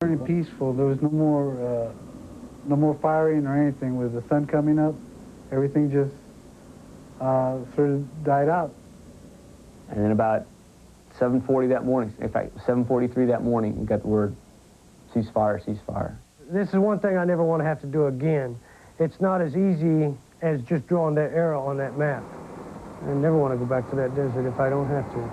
Very peaceful. There was no more firing or anything. With the sun coming up, everything just sort of died out. And then about 7:40 that morning, in fact, 7:43 that morning, we got the word, ceasefire, ceasefire. This is one thing I never want to have to do again. It's not as easy as just drawing that arrow on that map. I never want to go back to that desert if I don't have to.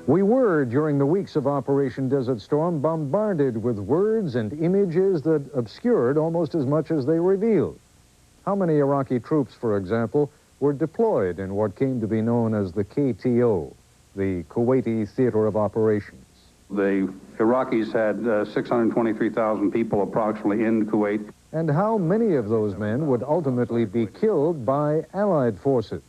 We were, during the weeks of Operation Desert Storm, bombarded with words and images that obscured almost as much as they revealed. How many Iraqi troops, for example, were deployed in what came to be known as the KTO, the Kuwaiti Theater of Operations? The Iraqis had 623,000 people approximately in Kuwait. And how many of those men would ultimately be killed by Allied forces?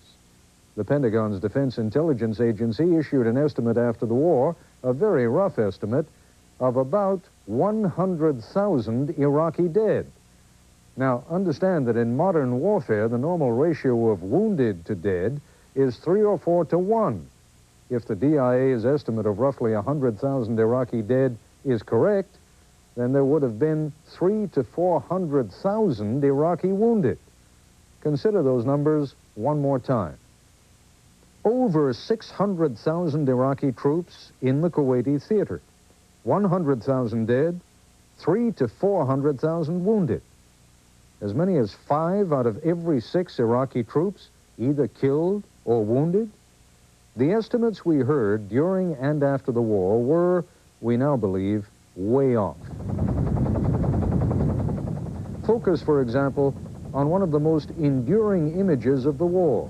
The Pentagon's Defense Intelligence Agency issued an estimate after the war, a very rough estimate, of about 100,000 Iraqi dead. Now, understand that in modern warfare, the normal ratio of wounded to dead is 3 or 4 to 1. If the DIA's estimate of roughly 100,000 Iraqi dead is correct, then there would have been 300,000 to 400,000 Iraqi wounded. Consider those numbers one more time. Over 600,000 Iraqi troops in the Kuwaiti theater, 100,000 dead, 300,000 to 400,000 wounded. As many as 5 out of every 6 Iraqi troops either killed or wounded. The estimates we heard during and after the war were, we now believe, way off. Focus, for example, on one of the most enduring images of the war,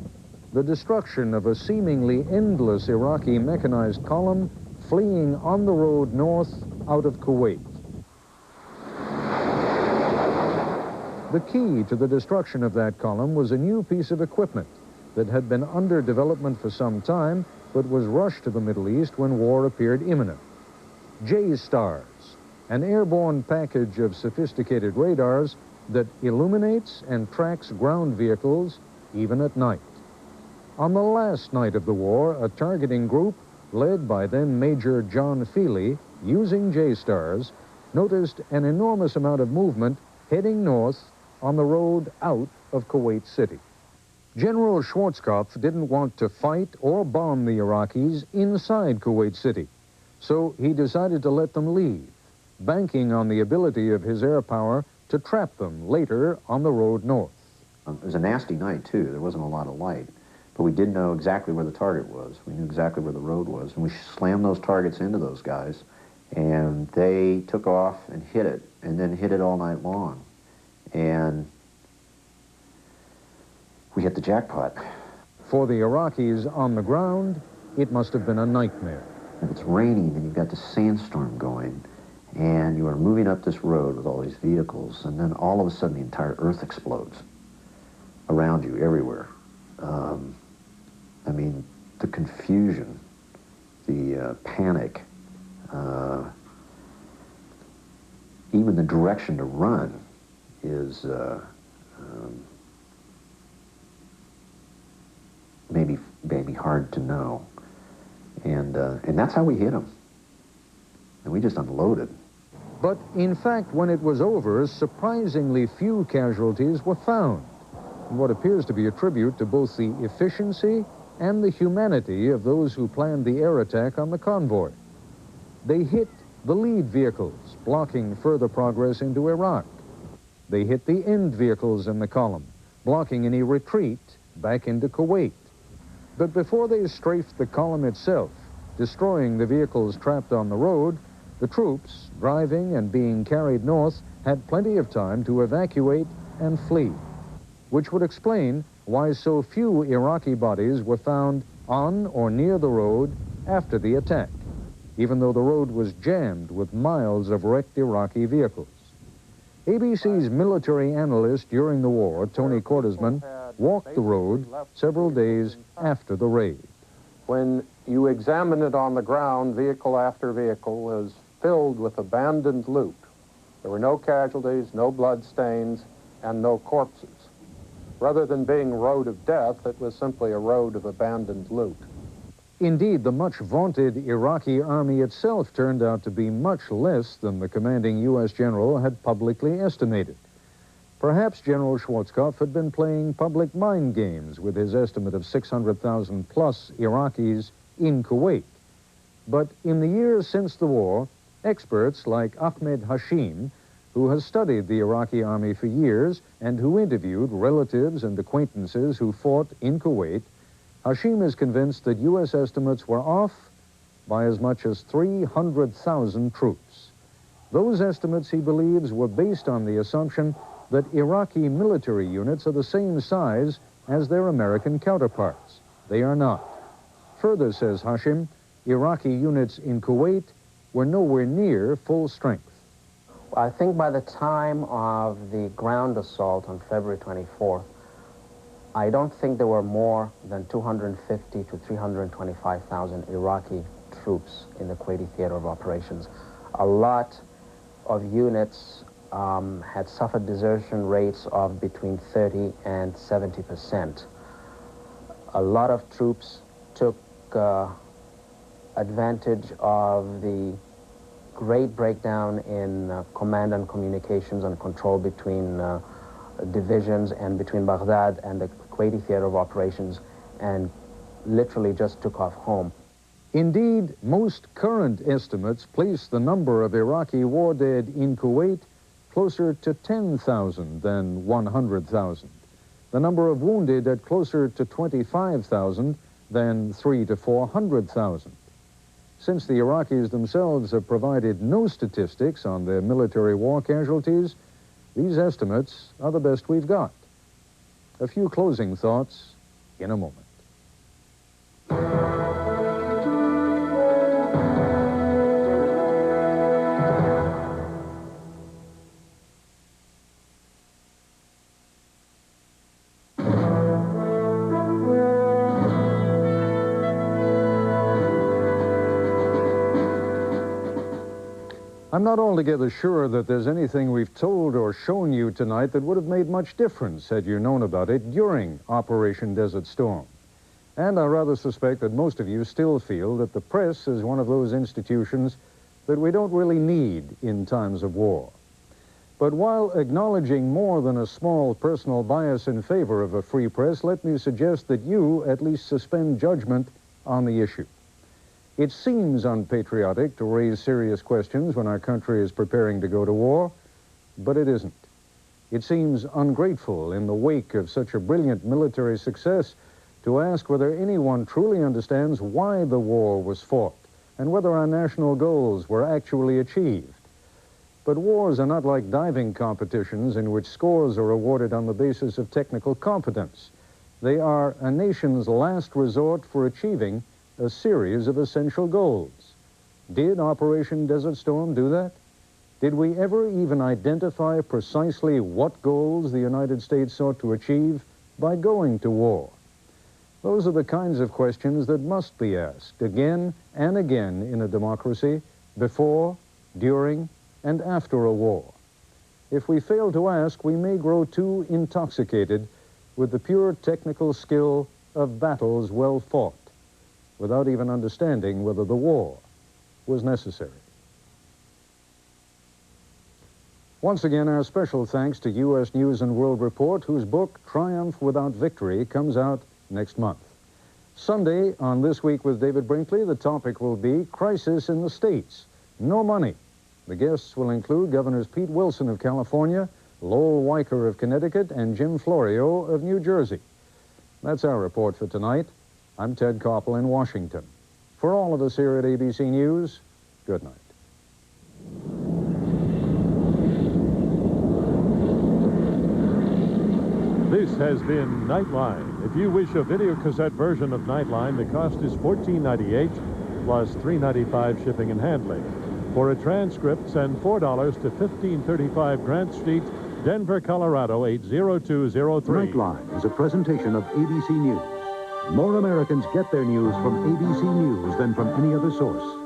the destruction of a seemingly endless Iraqi mechanized column fleeing on the road north out of Kuwait. The key to the destruction of that column was a new piece of equipment that had been under development for some time, but was rushed to the Middle East when war appeared imminent. J-STARS, an airborne package of sophisticated radars that illuminates and tracks ground vehicles even at night. On the last night of the war, a targeting group, led by then Major John Feely, using J-STARS, noticed an enormous amount of movement heading north on the road out of Kuwait City. General Schwarzkopf didn't want to fight or bomb the Iraqis inside Kuwait City, so he decided to let them leave, banking on the ability of his air power to trap them later on the road north. It was a nasty night, too. There wasn't a lot of light. But we did know exactly where the target was. We knew exactly where the road was. And we slammed those targets into those guys, and they took off and hit it, and then hit it all night long. And we hit the jackpot. For the Iraqis on the ground, it must have been a nightmare. If it's raining and you've got the sandstorm going, and you are moving up this road with all these vehicles, and then all of a sudden the entire earth explodes around you, everywhere. I mean, the confusion, the panic, even the direction to run is maybe hard to know. And that's how we hit them. And we just unloaded. But in fact, when it was over, surprisingly few casualties were found, what appears to be a tribute to both the efficiency and the humanity of those who planned the air attack on the convoy. They hit the lead vehicles, blocking further progress into Iraq. They hit the end vehicles in the column, blocking any retreat back into Kuwait. But before they strafed the column itself, destroying the vehicles trapped on the road, the troops, driving and being carried north, had plenty of time to evacuate and flee, which would explain why so few Iraqi bodies were found on or near the road after the attack, even though the road was jammed with miles of wrecked Iraqi vehicles. ABC's military analyst during the war, Tony Cordesman, walked the road several days after the raid. When you examine it on the ground, vehicle after vehicle is filled with abandoned loot. There were no casualties, no blood stains, and no corpses. Rather than being a road of death, it was simply a road of abandoned loot. Indeed, the much vaunted Iraqi army itself turned out to be much less than the commanding U.S. general had publicly estimated. Perhaps General Schwarzkopf had been playing public mind games with his estimate of 600,000 plus Iraqis in Kuwait. But in the years since the war, experts like Ahmed Hashim, who has studied the Iraqi army for years and who interviewed relatives and acquaintances who fought in Kuwait, Hashim is convinced that U.S. estimates were off by as much as 300,000 troops. Those estimates, he believes, were based on the assumption that Iraqi military units are the same size as their American counterparts. They are not. Further, says Hashim, Iraqi units in Kuwait were nowhere near full strength. I think by the time of the ground assault on February 24th, I don't think there were more than 250 to 325,000 Iraqi troops in the Kuwaiti theater of operations. A lot of units had suffered desertion rates of between 30 and 70%. A lot of troops took advantage of the great breakdown in command and communications and control between divisions and between Baghdad and the Kuwaiti theater of operations, and literally just took off home. Indeed, most current estimates place the number of Iraqi war dead in Kuwait closer to 10,000 than 100,000. The number of wounded at closer to 25,000 than 300,000 to 400,000. Since the Iraqis themselves have provided no statistics on their military war casualties, these estimates are the best we've got. A few closing thoughts in a moment. I'm not altogether sure that there's anything we've told or shown you tonight that would have made much difference had you known about it during Operation Desert Storm. And I rather suspect that most of you still feel that the press is one of those institutions that we don't really need in times of war. But while acknowledging more than a small personal bias in favor of a free press, let me suggest that you at least suspend judgment on the issue. It seems unpatriotic to raise serious questions when our country is preparing to go to war, but it isn't. It seems ungrateful in the wake of such a brilliant military success to ask whether anyone truly understands why the war was fought and whether our national goals were actually achieved. But wars are not like diving competitions in which scores are awarded on the basis of technical competence. They are a nation's last resort for achieving a series of essential goals. Did Operation Desert Storm do that? Did we ever even identify precisely what goals the United States sought to achieve by going to war? Those are the kinds of questions that must be asked again and again in a democracy, before, during, and after a war. If we fail to ask, we may grow too intoxicated with the pure technical skill of battles well fought, without even understanding whether the war was necessary. Once again, our special thanks to U.S. News and World Report, whose book, Triumph Without Victory, comes out next month. Sunday, on This Week with David Brinkley, the topic will be Crisis in the States, No Money. The guests will include Governors Pete Wilson of California, Lowell Weicker of Connecticut, and Jim Florio of New Jersey. That's our report for tonight. I'm Ted Koppel in Washington. For all of us here at ABC News, good night. This has been Nightline. If you wish a videocassette version of Nightline, the cost is $14.98 plus $3.95 shipping and handling. For a transcript, send $4 to 1535 Grant Street, Denver, Colorado 80203. Nightline is a presentation of ABC News. More Americans get their news from ABC News than from any other source.